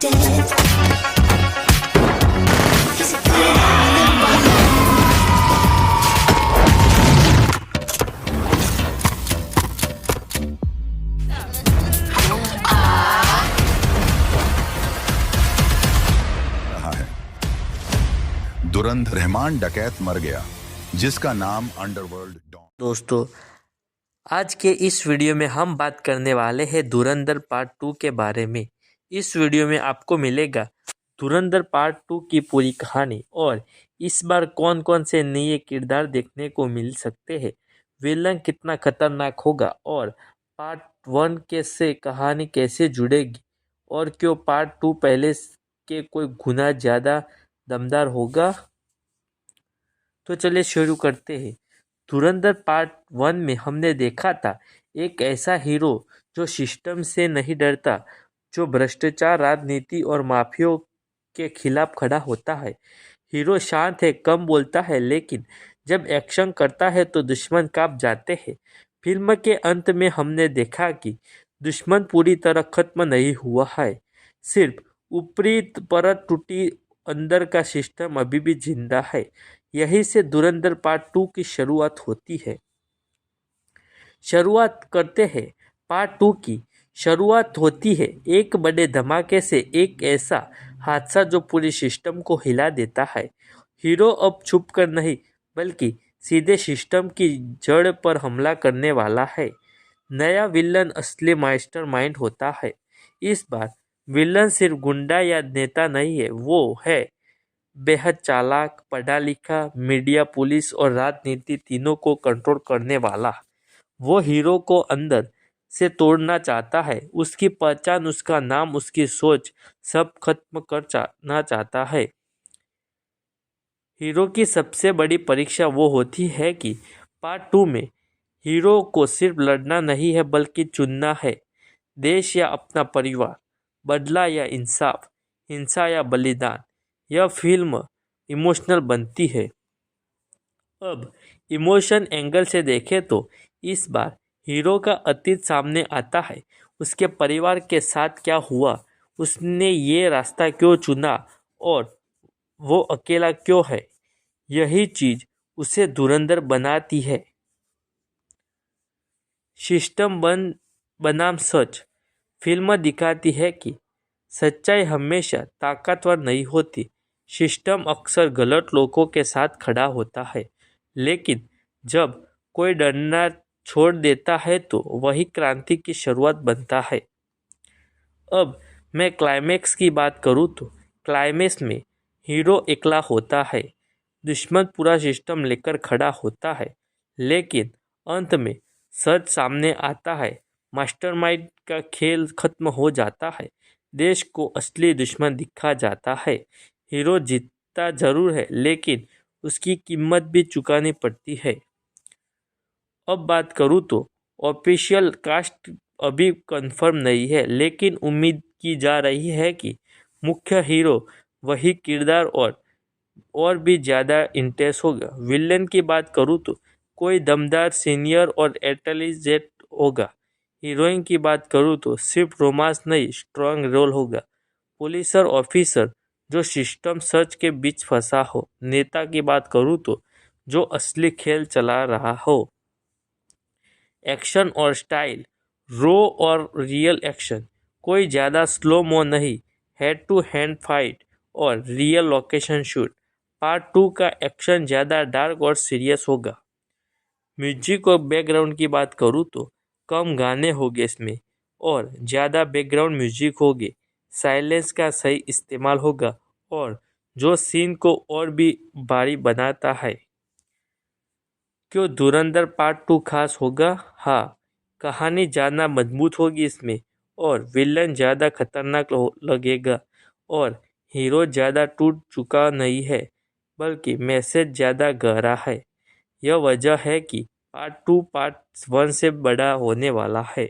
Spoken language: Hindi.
रहा है। दुरंत रहमान डकैत मर गया, जिसका नाम अंडरवर्ल्ड डॉन। दोस्तों, आज के इस वीडियो में हम बात करने वाले हैं धुरंधर पार्ट 2 के बारे में। इस वीडियो में आपको मिलेगा धुरंधर पार्ट 2 की पूरी कहानी और इस बार कौन कौन से नए किरदार देखने को मिल सकते हैं, विलन कितना खतरनाक होगा और पार्ट 1 के से कहानी कैसे जुड़ेगी और क्यों पार्ट 2 पहले के कोई गुना ज़्यादा दमदार होगा। तो चलिए शुरू करते हैं। धुरंधर पार्ट 1 में हमने देखा था एक ऐसा हीरो जो सिस्टम से नहीं डरता, जो भ्रष्टाचार, राजनीति और माफियों के खिलाफ खड़ा होता है। हीरो शांत है, कम बोलता है, लेकिन जब एक्शन करता है तो दुश्मन कांप जाते हैं। फिल्म के अंत में हमने देखा कि दुश्मन पूरी तरह खत्म नहीं हुआ है, सिर्फ ऊपरी परत टूटी, अंदर का सिस्टम अभी भी जिंदा है। यहीं से धुरंधर पार्ट 2 की शुरुआत होती है। शुरुआत करते हैं पार्ट 2 की। शुरुआत होती है एक बड़े धमाके से, एक ऐसा हादसा जो पूरी सिस्टम को हिला देता है। हीरो अब छुप कर नहीं, बल्कि सीधे सिस्टम की जड़ पर हमला करने वाला है। नया विलन असली मास्टरमाइंड होता है। इस बार विलन सिर्फ गुंडा या नेता नहीं है, वो है बेहद चालाक, पढ़ा लिखा, मीडिया, पुलिस और राजनीति तीनों को कंट्रोल करने वाला। वो हीरो को अंदर से तोड़ना चाहता है। उसकी पहचान, उसका नाम, उसकी सोच सब खत्म करना चाहता है। हीरो की सबसे बड़ी परीक्षा वो होती है कि पार्ट 2 में हीरो को सिर्फ लड़ना नहीं है, बल्कि चुनना है। देश या अपना परिवार, बदला या इंसाफ, हिंसा या बलिदान। यह फिल्म इमोशनल बनती है। अब इमोशन एंगल से देखें तो इस बार हीरो का अतीत सामने आता है। उसके परिवार के साथ क्या हुआ, उसने ये रास्ता क्यों चुना और वो अकेला क्यों है। यही चीज उसे धुरंधर बनाती है। सिस्टम बनाम सच। फिल्म दिखाती है कि सच्चाई हमेशा ताकतवर नहीं होती। सिस्टम अक्सर गलत लोगों के साथ खड़ा होता है, लेकिन जब कोई डरना छोड़ देता है तो वही क्रांति की शुरुआत बनता है। अब मैं क्लाइमैक्स की बात करूँ तो क्लाइमैक्स में हीरो अकेला होता है। दुश्मन पूरा सिस्टम लेकर खड़ा होता है, लेकिन अंत में सच सामने आता है। मास्टरमाइंड का खेल खत्म हो जाता है। देश को असली दुश्मन दिखा जाता है। हीरो जीतता जरूर है, लेकिन उसकी कीमत भी चुकानी पड़ती है। अब बात करूँ तो ऑफिशियल कास्ट अभी कंफर्म नहीं है, लेकिन उम्मीद की जा रही है कि मुख्य हीरो वही किरदार और भी ज़्यादा इंटेंस होगा। विलेन की बात करूँ तो कोई दमदार, सीनियर और इंटेलिजेंट होगा। हीरोइन की बात करूँ तो सिर्फ रोमांस नहीं, स्ट्रॉन्ग रोल होगा। पुलिस और ऑफिसर जो सिस्टम सर्च के बीच फंसा हो। नेता की बात करूँ तो जो असली खेल चला रहा हो। एक्शन और स्टाइल, रो और रियल एक्शन, कोई ज़्यादा स्लो मो नहीं, हेड टू हैंड फाइट और रियल लोकेशन शूट। पार्ट 2 का एक्शन ज़्यादा डार्क और सीरियस होगा। म्यूजिक और बैकग्राउंड की बात करूँ तो कम गाने होंगे इसमें और ज़्यादा बैकग्राउंड म्यूजिक होगी। साइलेंस का सही इस्तेमाल होगा और जो सीन को और भी भारी बनाता है। क्यों धुरंधर पार्ट 2 खास होगा? हाँ, कहानी ज़्यादा मजबूत होगी इसमें और विलन ज़्यादा खतरनाक लगेगा और हीरो ज़्यादा टूट चुका नहीं है, बल्कि मैसेज ज़्यादा गहरा है। यह वजह है कि पार्ट 2 पार्ट 1 से बड़ा होने वाला है।